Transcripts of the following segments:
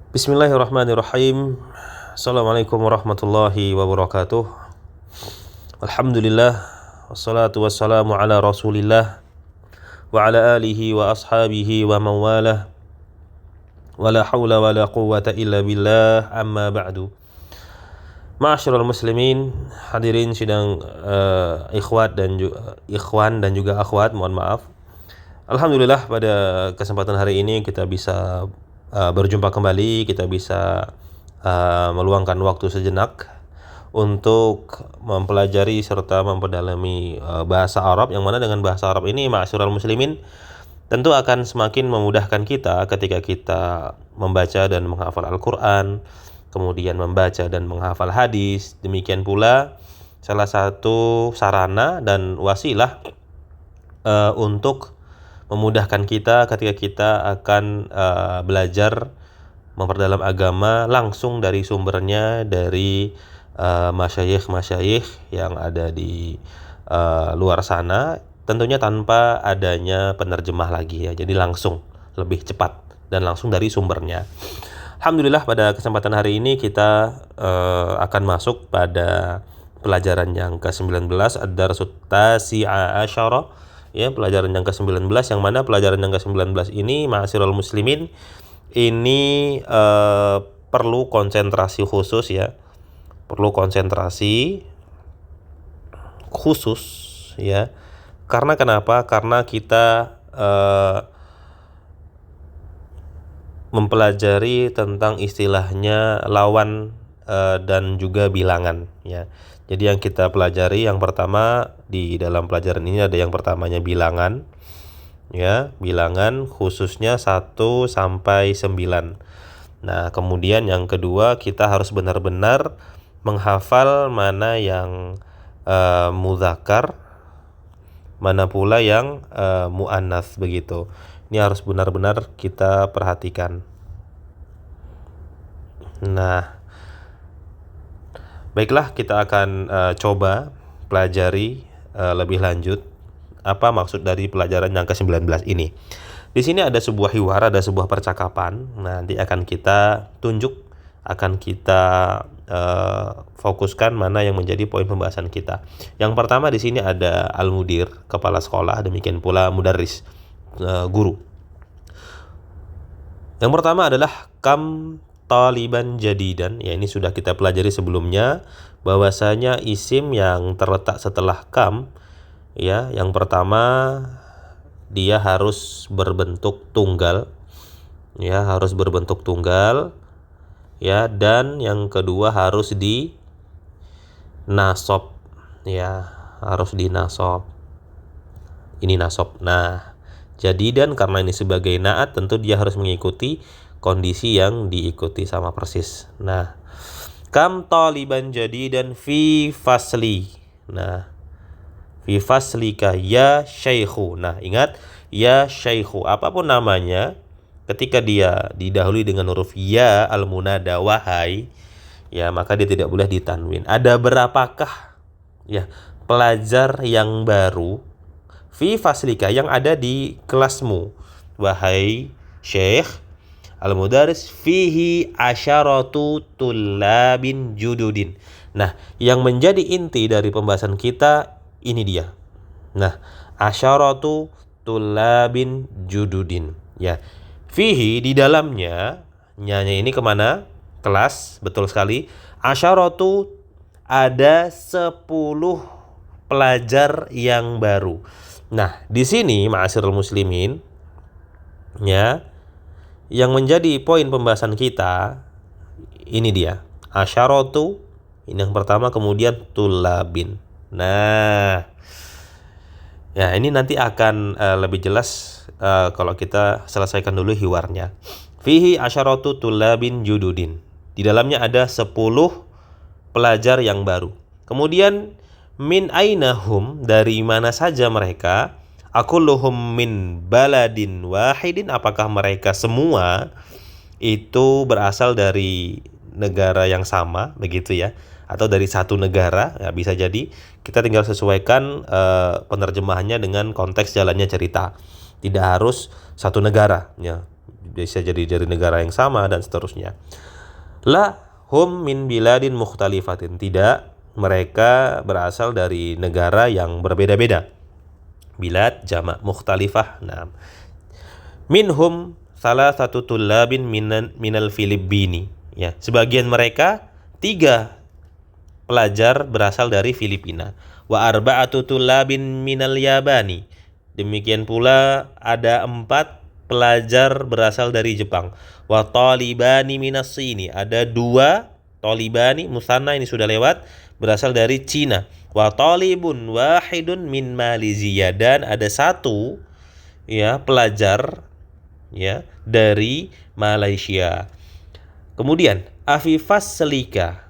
Bismillahirrahmanirrahim. Assalamualaikum warahmatullahi wabarakatuh. Alhamdulillah, wassalatu wassalamu ala rasulillah wa ala alihi wa ashabihi wa mawalah, wa la hawla wa la quwwata illa billah, amma ba'du. Ma'asyiral muslimin, hadirin sidang ikhwan dan juga akhwat, mohon maaf. Alhamdulillah, pada kesempatan hari ini kita bisa berjumpa kembali, kita bisa meluangkan waktu sejenak untuk mempelajari serta memperdalami bahasa Arab, yang mana dengan bahasa Arab ini, ma'asyiral muslimin, tentu akan semakin memudahkan kita ketika kita membaca dan menghafal Al-Quran, kemudian membaca dan menghafal hadis. Demikian pula salah satu sarana dan wasilah untuk memudahkan kita ketika kita akan belajar memperdalam agama langsung dari sumbernya, dari masyayikh yang ada di luar sana, tentunya tanpa adanya penerjemah lagi ya. Jadi langsung, lebih cepat dan langsung dari sumbernya. Alhamdulillah, pada kesempatan hari ini kita akan masuk pada pelajaran yang ke-19, Ad-Darsut Tasi'a Asyara, ya, pelajaran yang ke-19, yang mana pelajaran yang ke-19 ini, ma'asyiral muslimin, ini perlu konsentrasi khusus ya. Perlu konsentrasi khusus ya. Karena kenapa? Karena kita mempelajari tentang istilahnya lawan dan juga bilangan ya. Jadi yang kita pelajari yang pertama di dalam pelajaran ini ada yang pertamanya bilangan ya, bilangan khususnya 1 sampai 9. Nah, kemudian yang kedua kita harus benar-benar menghafal mana yang mudzakkar, mana pula yang muannats begitu. Ini harus benar-benar kita perhatikan. Nah, baiklah, kita akan coba pelajari lebih lanjut apa maksud dari pelajaran yang ke-19 ini. Di sini ada sebuah hiwar, ada sebuah percakapan. Nanti akan kita tunjuk, akan kita fokuskan mana yang menjadi poin pembahasan kita. Yang pertama di sini ada al-mudir, kepala sekolah, demikian pula mudarris, guru. Yang pertama adalah kam taliban jadidan, ya, ini sudah kita pelajari sebelumnya bahwasanya isim yang terletak setelah kam ya, yang pertama dia harus berbentuk tunggal ya, harus berbentuk tunggal ya, dan yang kedua harus di nasab ya, harus di nasab. Ini nasab. Nah, jadidan karena ini sebagai naat, tentu dia harus mengikuti kondisi yang diikuti sama persis. Nah, kam taliban jadidan fi fasli. Nah, fi faslika ya syaikhu. Nah, ingat, ya syaikhu, apapun namanya, ketika dia didahului dengan huruf ya al-munada, wahai, ya, maka dia tidak boleh ditanwin. Ada berapakah ya pelajar yang baru fi faslika, yang ada di kelasmu, wahai syekh al-mudaris, fihi asyaratu tullabin jududin. Nah, yang menjadi inti dari pembahasan kita ini dia. Nah, asyaratu tullabin jududin ya. Fihi, di dalamnya, nyanya ini kemana? Kelas, betul sekali. Asyaratu, ada 10 pelajar yang baru. Nah, di sini ma'asyiral muslimin ya, yang menjadi poin pembahasan kita ini dia. Asyaratu, ini yang pertama, kemudian tulabin. Nah, ya, ini nanti akan lebih jelas kalau kita selesaikan dulu hiwarnya. Fihi asyaratu tulabin jududin. Di dalamnya ada 10 pelajar yang baru. Kemudian min ainahum, dari mana saja mereka? Akulluhum min baladin wahidin, apakah mereka semua itu berasal dari negara yang sama, begitu ya, atau dari satu negara, ya, bisa jadi. Kita tinggal sesuaikan penerjemahannya dengan konteks jalannya cerita. Tidak harus satu negara ya. bisa jadi dari negara yang sama dan seterusnya. La hum min biladin mukhtalifatin, tidak, mereka berasal dari negara yang berbeda-beda. Bilad jamak mukhtalifah. Nah, minhum salah satu tullabin minal Filipini. Ya, sebagian mereka 3 pelajar berasal dari Filipina. Wa arba'atu tullabin minal Yabani. Demikian pula ada 4 pelajar berasal dari Jepang. Wa talibani minas Sini. Ada 2 talibani musanna, ini sudah lewat, berasal dari Cina. Wa talibun wahidun min Malaysia, dan ada 1 ya pelajar ya dari Malaysia. Kemudian afifas selika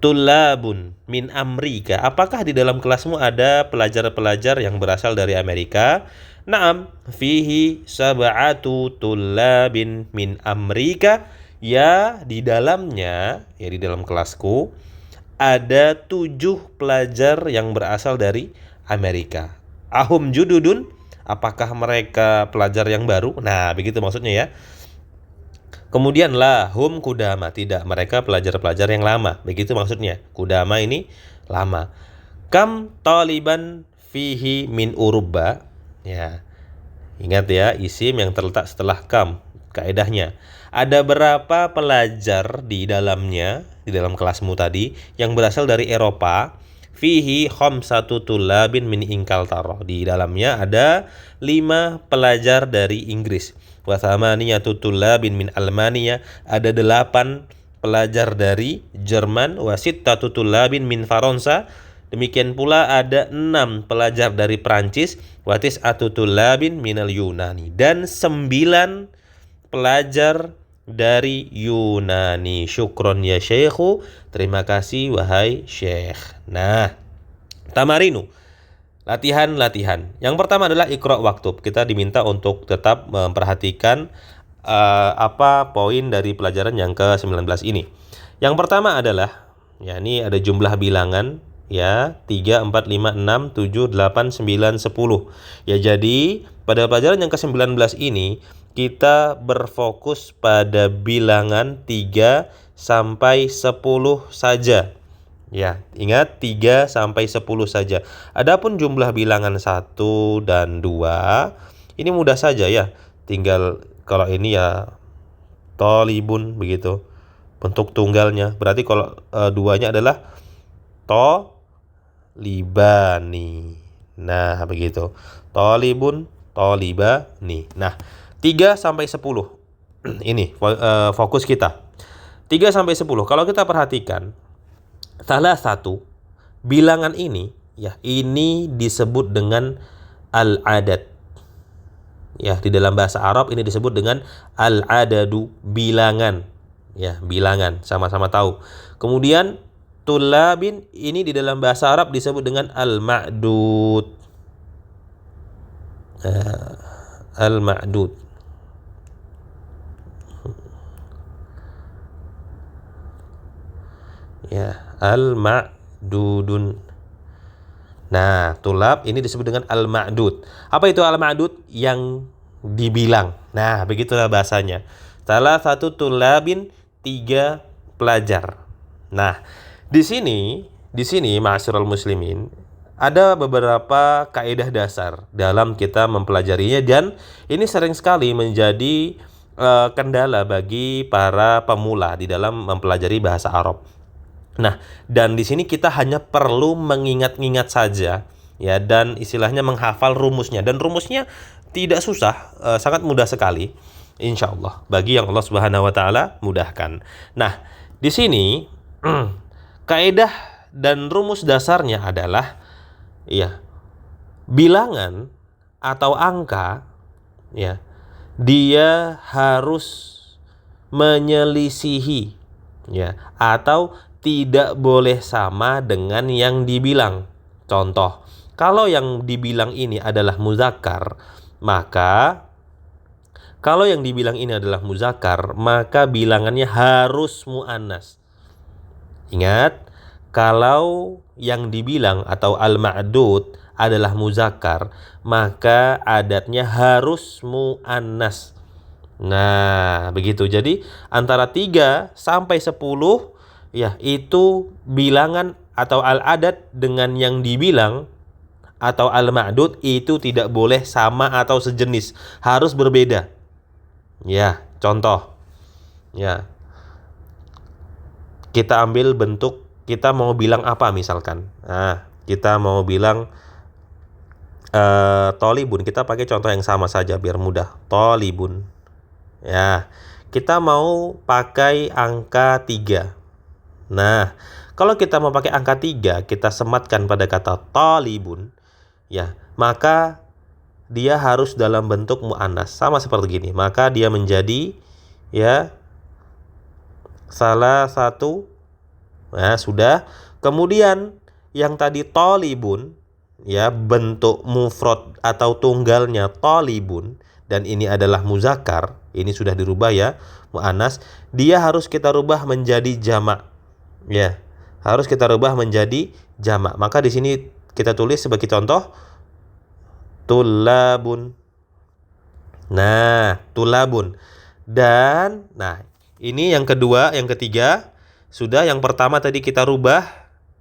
tulabun min Amerika. Apakah di dalam kelasmu ada pelajar-pelajar yang berasal dari Amerika? Naam, fihi sab'atu tulabin min Amerika. Ya, di dalamnya, ya di dalam kelasku ada 7 pelajar yang berasal dari Amerika. Ahum jududun, apakah mereka pelajar yang baru? Nah, begitu maksudnya ya. Kemudian lahum kudama, tidak, mereka pelajar-pelajar yang lama. Begitu maksudnya. Kudama ini lama. Kam taliban fihi min Uruba. Ya. Ingat ya, isim yang terletak setelah kam. Kaedahnya. Ada berapa pelajar di dalamnya, di dalam kelasmu tadi, yang berasal dari Eropa? Fihi khamsatu tulabin min Ingkaltara. Di dalamnya ada 5 pelajar dari Inggris. Wa thamaniyatu tulabin min Almania. Ada 8 pelajar dari Jerman. Wa sittatu tulabin min Faransa. Demikian pula ada 6 pelajar dari Prancis. Wa tis'atu tulabin minal Yunani. Dan 9 pelajar dari Yunani. Syukron ya Syekhu. Terima kasih wahai Syekh. Nah, tamarinu, latihan-latihan. Yang pertama adalah Iqra waktub. Kita diminta untuk tetap memperhatikan apa poin dari pelajaran yang ke-19 ini. Yang pertama adalah, ya ini ada jumlah bilangan ya, 3, 4, 5, 6, 7, 8, 9, 10. Ya, jadi pada pelajaran yang ke-19 ini kita berfokus pada bilangan 3 sampai 10 saja. Ya, ingat 3 sampai 10 saja. Adapun jumlah bilangan 1 dan 2 ini mudah saja ya. Tinggal kalau ini ya tolibun begitu. Bentuk tunggalnya. Berarti kalau duanya adalah tolibani. Nah, begitu. Tolibun, tolibani. Nah, 3 sampai 10. Ini fokus kita. 3 sampai 10. Kalau kita perhatikan salah satu bilangan ini ya, ini disebut dengan al-adad. Ya, di dalam bahasa Arab ini disebut dengan al-adadu, bilangan. Ya, bilangan, sama-sama tahu. Kemudian tulabin ini di dalam bahasa Arab disebut dengan al-ma'dud. Al-ma'dud. Ya, al-ma'dudun. Nah, tulab ini disebut dengan al-ma'dud. Apa itu al-ma'dud? Yang dibilang. Nah, begitulah bahasanya. Salah satu tulabin 3 pelajar. Nah, di sini ma'asyiral muslimin, ada beberapa kaidah dasar dalam kita mempelajarinya, dan ini sering sekali menjadi kendala bagi para pemula di dalam mempelajari bahasa Arab. Nah, dan di sini kita hanya perlu mengingat-ingat saja ya, dan istilahnya menghafal rumusnya, dan rumusnya tidak susah, sangat mudah sekali insyaallah bagi yang Allah Subhanahu wa taala mudahkan. Nah, di sini kaidah dan rumus dasarnya adalah ya, bilangan atau angka ya, dia harus menyelisihi ya, atau tidak boleh sama dengan yang dibilang. Contoh, kalau yang dibilang ini adalah muzakkar, maka bilangannya harus muannas. Ingat, kalau yang dibilang atau al-ma'dud adalah muzakkar, maka adatnya harus muannas. Nah, begitu. Jadi antara 3 sampai 10 ya itu bilangan atau al-adad dengan yang dibilang atau al-ma'dud itu tidak boleh sama atau sejenis, harus berbeda. Ya, contoh. Ya, kita ambil bentuk kita mau bilang apa misalkan. Nah, kita mau bilang tolibun, kita pakai contoh yang sama saja biar mudah. Tolibun. Ya, kita mau pakai angka 3. Nah, kalau kita mau pakai angka 3, kita sematkan pada kata talibun, ya, maka dia harus dalam bentuk mu'annas, sama seperti gini. Maka dia menjadi, ya, salah satu. Nah, sudah. Kemudian yang tadi talibun, ya, bentuk mufrad atau tunggalnya talibun, dan ini adalah muzakkar, ini sudah dirubah ya, mu'annas, dia harus kita rubah menjadi jamak. Ya, harus kita rubah menjadi jamak. Maka di sini kita tulis sebagai contoh tulabun. Nah, tulabun. Dan nah, ini yang kedua, yang ketiga. Sudah, yang pertama tadi kita rubah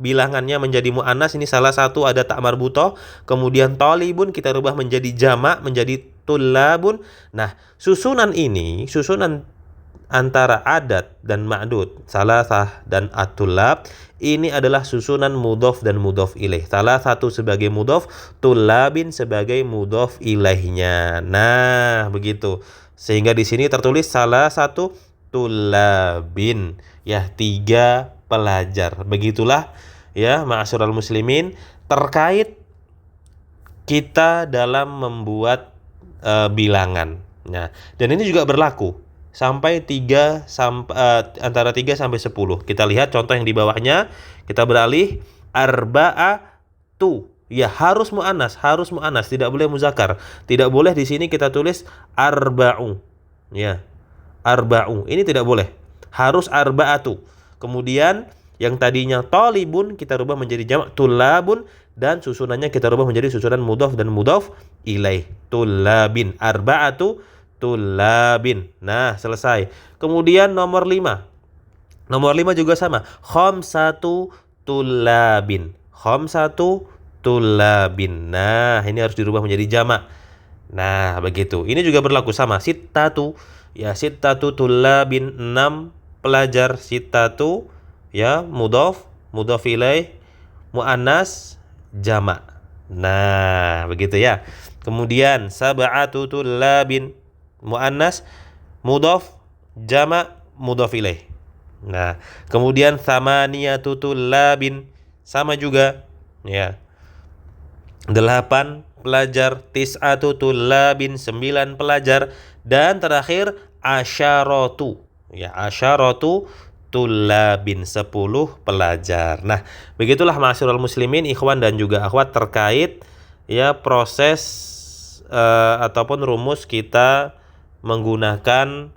bilangannya menjadi mu'annas, ini salah satu ada tak marbutoh. Kemudian talibun kita rubah menjadi jamak, menjadi tulabun. Nah, susunan ini, susunan antara adat dan ma'dud, salasah dan at-tulab, ini adalah susunan mudhof dan mudhof ilaih. Salah satu sebagai mudhof, tulabin sebagai mudhof ilaihnya. Nah, begitu. Sehingga di sini tertulis salah satu tulabin, ya, 3 pelajar. Begitulah ya, ma'asyiral muslimin, terkait kita dalam membuat bilangan. Nah, dan ini juga berlaku sampai antara 3 sampai 10. Kita lihat contoh yang di bawahnya. Kita beralih arba'atu. Ya, harus mu'annas, tidak boleh muzakkar. Tidak boleh di sini kita tulis arba'u. Ya, arba'u. Ini tidak boleh. Harus arba'atu. Kemudian yang tadinya talibun kita rubah menjadi jamak tulabun, dan susunannya kita rubah menjadi susunan mudhof dan mudhof ilaih. Tulabin, arba'atu tulabin. Nah, selesai. Kemudian nomor 5. Nomor 5 juga sama. Khamsatu tulabin. Khamsatu tulabin. Nah, ini harus dirubah menjadi jamak. Nah, begitu. Ini juga berlaku sama. Sittatu. Ya, sittatu tulabin, 6 pelajar. Sittatu, ya, mudhof, mudhof ilaih, muannas, jamak. Nah, begitu ya. Kemudian sab'atu tulabin, muannas, mudhof, jamak, mudhof ilaih. Nah, kemudian thamaniyatu tulabin, sama juga, ya. 8 pelajar, tis'atu tulabin, 9 pelajar, dan terakhir asyaratu. Ya, asyaratu tulabin, 10 pelajar. Nah, begitulah ma'asyiral muslimin, ikhwan dan juga akhwat, terkait ya proses ataupun rumus kita menggunakan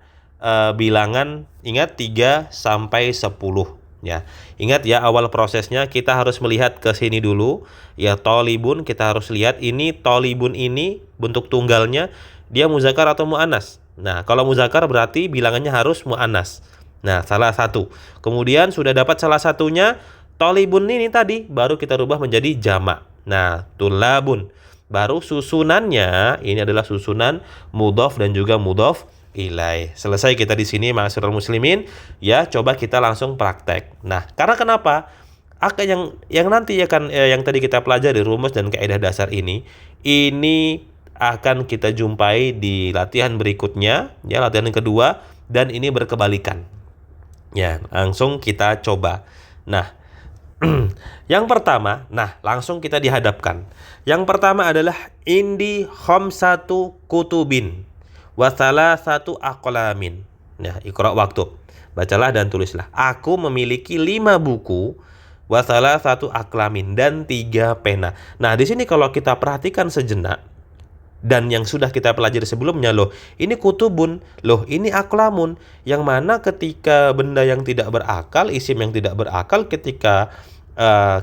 bilangan. Ingat 3 sampai 10 ya. Ingat ya, awal prosesnya kita harus melihat ke sini dulu. Ya, tolibun kita harus lihat ini tolibun, ini bentuk tunggalnya dia muzakkar atau muannas. Nah, kalau muzakkar berarti bilangannya harus muannas. Nah, salah satu. Kemudian sudah dapat salah satunya, tolibun ini tadi baru kita rubah menjadi jamak. Nah, tulabun. Baru susunannya ini adalah susunan mudhof dan juga mudhof ilaih. Selesai kita di sini ma'asyiral muslimin. Ya, coba kita langsung praktek. Nah, karena kenapa? Yang nanti akan yang tadi kita pelajari rumus dan kaidah dasar ini akan kita jumpai di latihan berikutnya, ya, latihan yang kedua, dan ini berkebalikan. Ya, langsung kita coba. Nah, yang pertama, nah langsung kita dihadapkan. Yang pertama adalah indi khamsatu kutubin wa salasatu aqlamin. Nah, iqra waktu. Bacalah dan tulislah. Aku memiliki 5 buku wa salasatu aqlamin, dan 3 pena. Nah, di sini kalau kita perhatikan sejenak, dan yang sudah kita pelajari sebelumnya, loh ini kutubun, loh ini aklamun, yang mana ketika benda yang tidak berakal, isim yang tidak berakal, ketika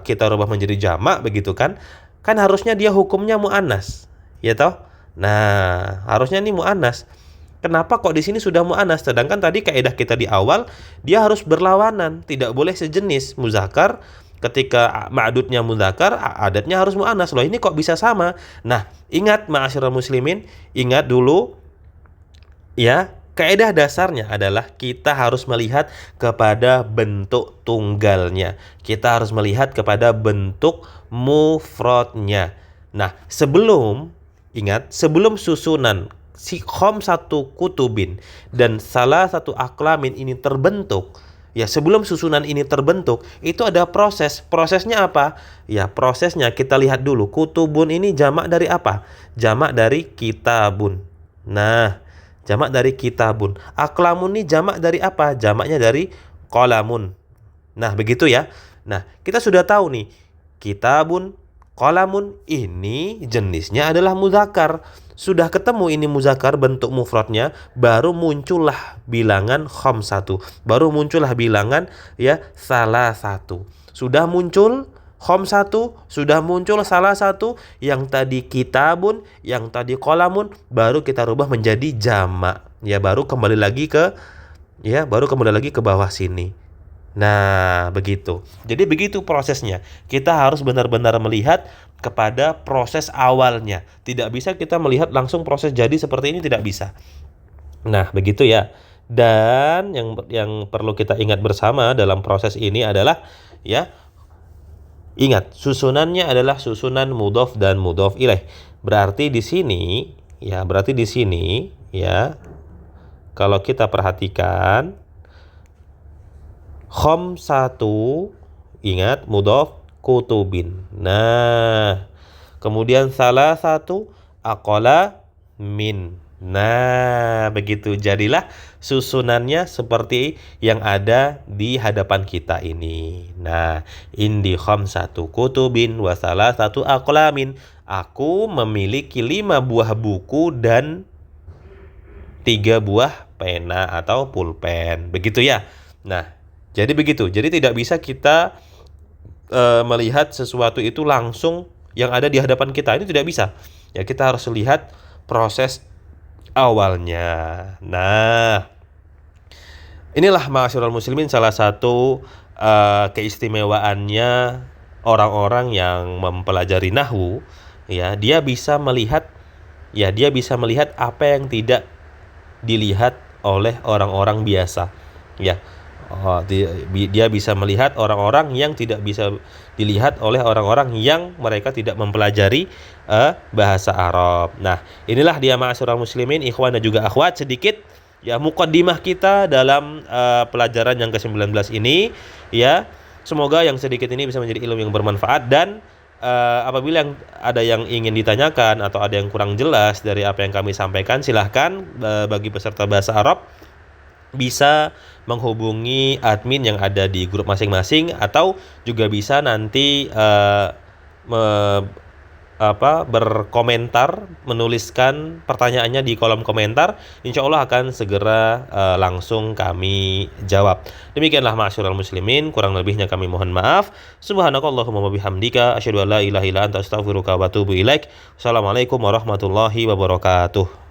kita rubah menjadi jamak, begitu kan harusnya dia hukumnya muannas, ya toh. Nah, harusnya ini muannas. Kenapa kok di sini sudah mu'annas? Sedangkan tadi kaidah kita di awal dia harus berlawanan, tidak boleh sejenis. Muzakkar ketika ma'dudnya muzakkar, adatnya harus mu'annas. Loh, ini kok bisa sama? Nah, ingat ma'asyiral muslimin, ingat dulu ya, kaidah dasarnya adalah kita harus melihat kepada bentuk tunggalnya. Kita harus melihat kepada bentuk mufradnya. Nah, sebelum susunan si satu kutubin dan salah satu aklamin ini terbentuk, ya sebelum susunan ini terbentuk, itu ada proses. Prosesnya apa? Ya prosesnya kita lihat dulu. Kutubun ini jamak dari apa? Jamak dari kitabun. Nah, jamak dari kitabun. Aklamun ini jamak dari apa? Jamaknya dari qalamun. Nah, begitu ya. Nah, kita sudah tahu nih, kitabun, qalamun ini jenisnya adalah muzakkar. Sudah ketemu ini muzakkar bentuk mufradnya, baru muncullah bilangan khamsatu. Baru muncullah bilangan ya salah satu. Sudah muncul khamsatu, sudah muncul salah satu, yang tadi kitabun, yang tadi qalamun, baru kita rubah menjadi jamak. Ya, baru kembali lagi ke bawah sini. Nah, begitu. Jadi begitu prosesnya. Kita harus benar-benar melihat kepada proses awalnya. Tidak bisa kita melihat langsung proses jadi seperti ini, tidak bisa. Nah, begitu ya. Dan yang perlu kita ingat bersama dalam proses ini adalah ya, ingat susunannya adalah susunan mudhof dan mudhof ilaih. Berarti di sini ya, kalau kita perhatikan khamsatu, ingat mudhof kutubin. Nah, kemudian salah satu aqala min. Nah, begitu. Jadilah susunannya seperti yang ada di hadapan kita ini. Nah, indi khamsatu kutubin wa salah satu aqlamin. Aku memiliki 5 buah buku dan 3 buah pena atau pulpen. Begitu ya. Nah, jadi begitu. Jadi tidak bisa kita melihat sesuatu itu langsung yang ada di hadapan kita. Ini tidak bisa. Ya, kita harus lihat proses awalnya. Nah, inilah ma'asyiral muslimin salah satu keistimewaannya orang-orang yang mempelajari nahwu. Ya, dia bisa melihat apa yang tidak dilihat oleh orang-orang biasa. Ya. Dia bisa melihat orang-orang yang tidak bisa dilihat oleh orang-orang yang mereka tidak mempelajari bahasa Arab. Nah, inilah dia ma'asyiral muslimin, ikhwan dan juga akhwat, sedikit ya muqaddimah kita dalam pelajaran yang ke-19 ini ya. Semoga yang sedikit ini bisa menjadi ilmu yang bermanfaat, dan apabila ada yang ingin ditanyakan atau ada yang kurang jelas dari apa yang kami sampaikan, silahkan bagi peserta bahasa Arab bisa menghubungi admin yang ada di grup masing-masing, atau juga bisa nanti berkomentar, menuliskan pertanyaannya di kolom komentar. Insya Allah akan segera langsung kami jawab. Demikianlah ma'asyiral muslimin, kurang lebihnya kami mohon maaf. Subhanakallahumma wa bihamdika asyhadu an la ilaha illa anta astaghfiruka wa atubu ilaik. Assalamualaikum warahmatullahi wabarakatuh.